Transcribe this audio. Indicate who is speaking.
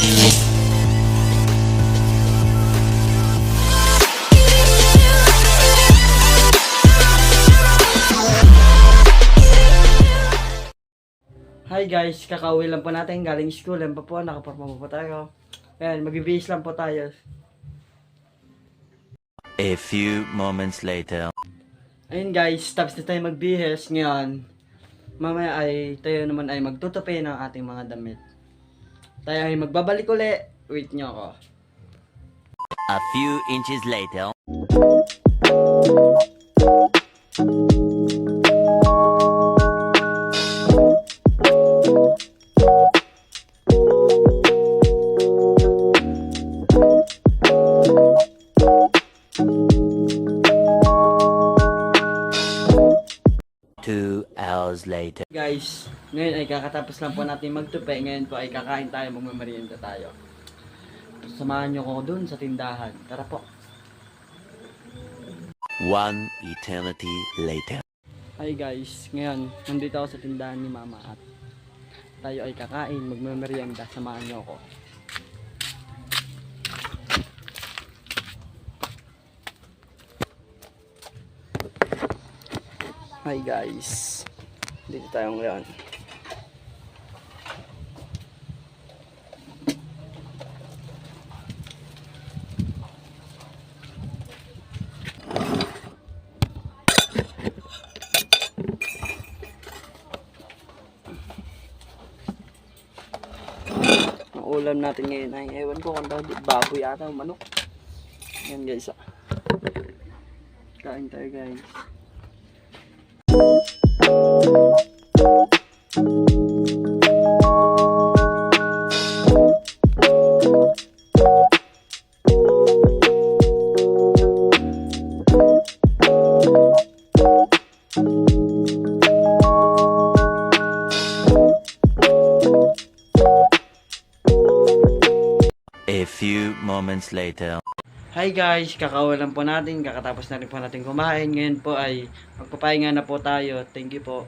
Speaker 1: Hi guys, kakauwi lang po natin galing school. Yan pa po, nakaporma po tayo. Ayan, magbibihis lang po tayo.
Speaker 2: A few moments later.
Speaker 1: Ayun guys, tapos na tayo magbihis. Ngayon, mamaya ay tayo naman ay magtutupi ng ating mga damit. Tayo ay magbabalik uli. Wait nyo ako.
Speaker 2: A few inches later. Later.
Speaker 1: Guys, ngayon ay kakatapos lang po natin magtupi. Ngayon po ay kakain tayo, magmamerienda tayo. Samahan nyo ko dun sa tindahan. Tara po.
Speaker 2: One eternity later.
Speaker 1: Hi guys, ngayon nandito ako sa tindahan ni Mama at tayo ay kakain, magmamerienda. Samahan nyo ko. Hi guys, dito tayo ngayon. Ang ulam natin ngayon ay ewan ko kung baboy yata o manok. Yan guys, kain tayo guys.
Speaker 2: A few moments later.
Speaker 1: Hi guys, kakawalan po natin, kakatapos na rin po natin kumain. Ngayon po ay magpapahinga na po tayo. Thank you po.